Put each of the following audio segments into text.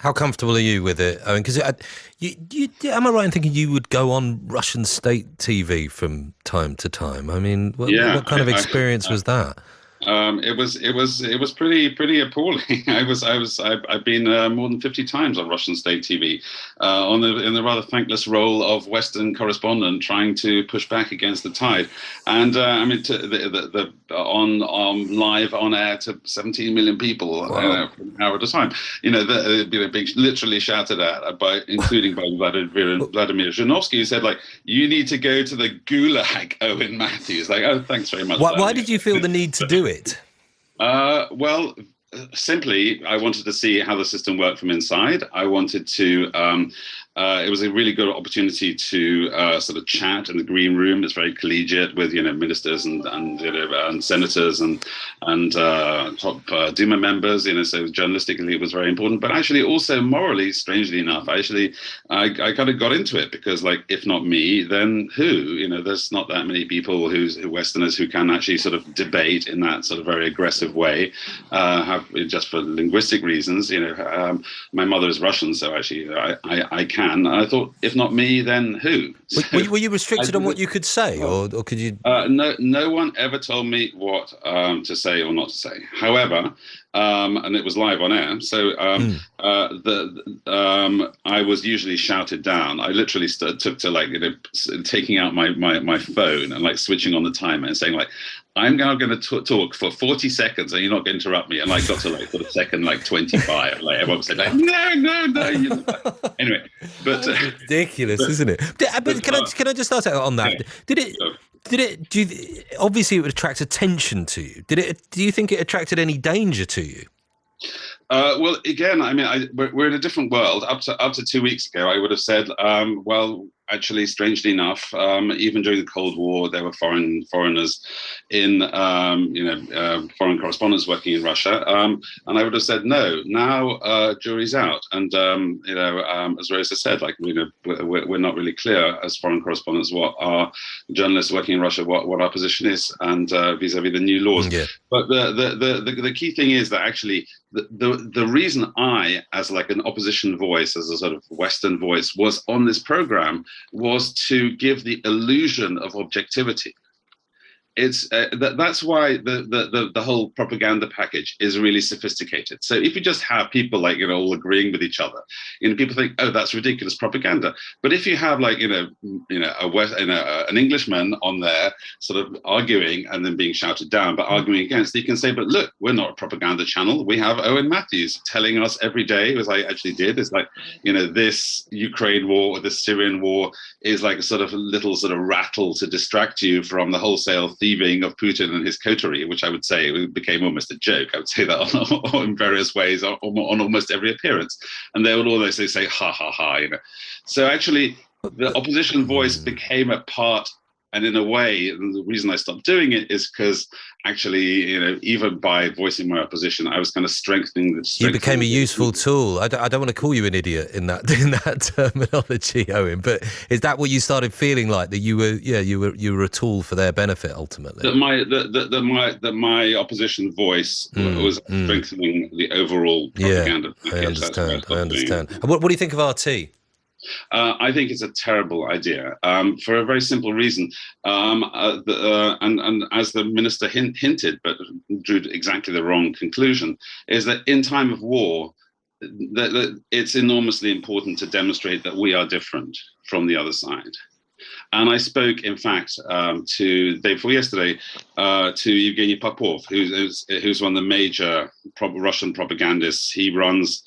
How comfortable are you with it? I mean, because am I right in thinking you would go on Russian state TV from time to time? I mean, Yeah, what kind of experience was that? it was pretty appalling. I've been more than 50 times on Russian state TV, on in the rather thankless role of Western correspondent trying to push back against the tide, and I mean on live on air to 17 million people Wow. for an hour at a time. Being literally shouted at by, including by Vladimir Zhinovsky, who said like, "You need to go to the gulag, Owen Matthews." Like, oh, thanks very much, Why Vladimir. did you feel the need to do it? Well, simply, I wanted to see how the system worked from inside. I wanted to. It was a really good opportunity to sort of chat in the green room. It's very collegiate with ministers and senators and top Duma members. So journalistically, it was very important. But actually, also morally, strangely enough, I kind of got into it because, like, if not me, then who? There's not that many people Westerners who can actually sort of debate in that sort of very aggressive way. Have just for linguistic reasons. My mother is Russian, so actually I can. I thought, if not me, then who? So Were you I restricted on did what it. you could say, Oh. or could you? No one ever told me what to say or not to say. However, and it was live on air, so Mm. I was usually shouted down. I literally took to like taking out my phone and like switching on the timer and saying like, I'm now going to talk for 40 seconds and you're not going to interrupt me. And I got to like sort of second like 25. Like everyone said like, no, no, no. Anyway, but That's ridiculous, but isn't it? But but can I just start out on yeah. that? Did it? So, Obviously, it would attract attention to you. Did it? Do you think it attracted any danger to you? well, again, I mean, we're in a different world. Up to 2 weeks ago, I would have said, well, actually, strangely enough, even during the Cold War, there were foreigners in, foreign correspondents working in Russia, and I would have said no. Now, jury's out, and as Rosa said, like we're not really clear as foreign correspondents what our journalists working in Russia what our position is, and vis-a-vis the new laws. Yeah. But the key thing is that actually the reason I, as like an opposition voice, as a sort of Western voice, was on this program was to give the illusion of objectivity. That's why the whole propaganda package is really sophisticated. So if you just have people like all agreeing with each other, people think, oh, that's ridiculous propaganda. But if you have like an Englishman on there sort of arguing and then being shouted down, but arguing against, you can say, but look, we're not a propaganda channel. We have Owen Matthews telling us every day, as I actually did, is like this Ukraine war or the Syrian war is like a sort of little sort of rattle to distract you from the wholesale thieving of Putin and his coterie, which I would say became almost a joke. I would say that in various ways on almost every appearance. And they would always say, ha, ha, ha. So actually, the opposition voice Mm. became a part. And in a way, the reason I stopped doing it is because actually, even by voicing my opposition, I was kind of You became a strengthening. useful tool. I don't want to call you an idiot in that in that terminology, Owen. But is that what you started feeling like, that you were? Yeah, you were a tool for their benefit ultimately. That my opposition voice Mm, was mm. strengthening the overall Yeah, propaganda I package. That's why I understand. I stopped doing understand. it. And what do you think of RT? I think it's a terrible idea for a very simple reason. And as the minister hinted, but drew exactly the wrong conclusion, is that in time of war, that it's enormously important to demonstrate that we are different from the other side. And I spoke, in fact, to the day before yesterday, to Evgeny Popov, who's one of the major Russian propagandists. He runs,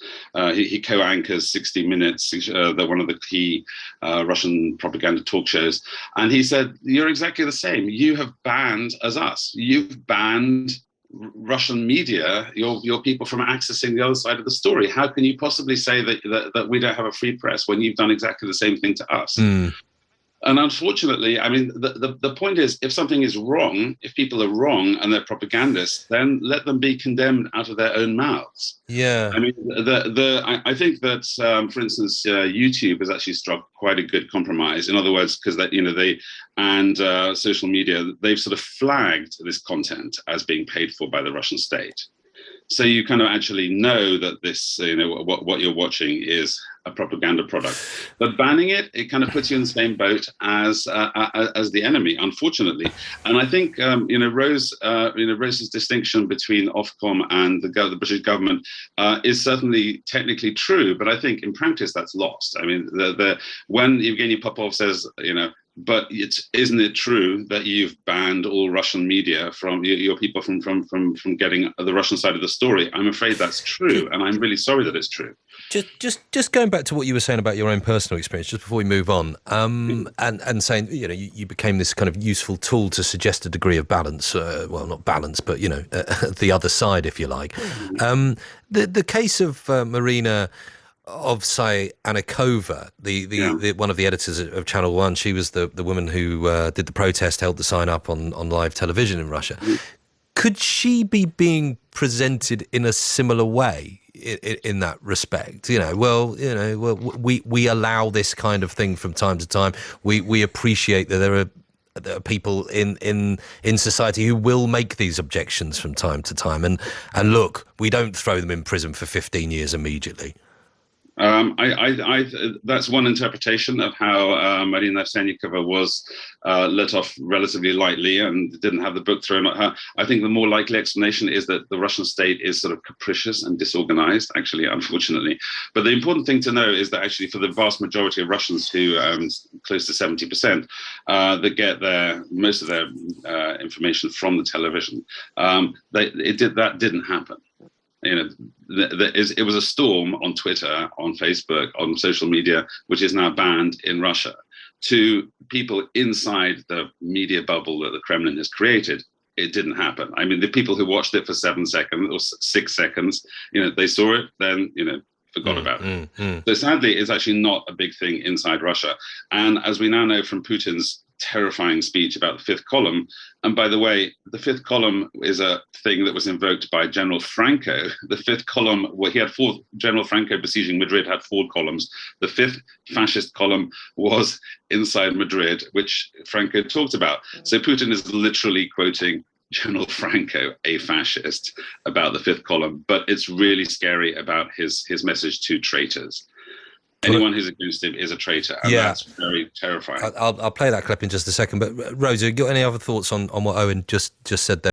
he co-anchors 60 Minutes, one of the key Russian propaganda talk shows. And he said, "You're exactly the same. You have banned, as us, you've banned Russian media, your people from accessing the other side of the story. How can you possibly say that we don't have a free press when you've done exactly the same thing to us?" Mm. And unfortunately, I mean, the point is, if something is wrong, if people are wrong and they're propagandists, then let them be condemned out of their own mouths. Yeah. I mean, I think that, for instance, YouTube has actually struck quite a good compromise. In other words, because that they and social media, they've sort of flagged this content as being paid for by the Russian state. So you kind of actually know that this, what you're watching is a propaganda product. But banning it, it kind of puts you in the same boat as the enemy, unfortunately. And I think Rose's distinction between Ofcom and the British government is certainly technically true, but I think in practice that's lost. I mean, when Evgeny Popov says, but isn't it true that you've banned all Russian media from your people from getting the Russian side of the story? I'm afraid that's true, and I'm really sorry that it's true. Just going back to what you were saying about your own personal experience, just before we move on, and saying you became this kind of useful tool to suggest a degree of balance. Well, not balance, but the other side, if you like. The case of Marina Ovsyannikova, the one of the editors of Channel One, she was the woman who did the protest, held the sign up on live television in Russia. Could she be being presented in a similar way in that respect? We allow this kind of thing from time to time. We appreciate that there are people in society who will make these objections from time to time, and look, we don't throw them in prison for 15 years immediately. That's one interpretation of how Marina Ovsyannikova was let off relatively lightly and didn't have the book thrown at her. I think the more likely explanation is that the Russian state is sort of capricious and disorganized, actually, unfortunately. But the important thing to know is that actually for the vast majority of Russians, who close to 70%, that get most of their information from the television, that didn't happen. It was a storm on Twitter, on Facebook, on social media, which is now banned in Russia. To people inside the media bubble that the Kremlin has created, it didn't happen. I mean, the people who watched it for 7 seconds or 6 seconds, they saw it, then, forgot about it. So sadly, it's actually not a big thing inside Russia. And as we now know from Putin's terrifying speech about the fifth column, and by the way, the fifth column is a thing that was invoked by General Franco. The fifth column, he had General Franco besieging Madrid had 4 columns. The fifth fascist column was inside Madrid, which Franco talked about. So Putin is literally quoting General Franco, a fascist, about the fifth column, but it's really scary about his message to traitors. Anyone who's against him is a traitor, and that's very terrifying. I'll play that clip in just a second, but Rosa, you got any other thoughts on what Owen just said there?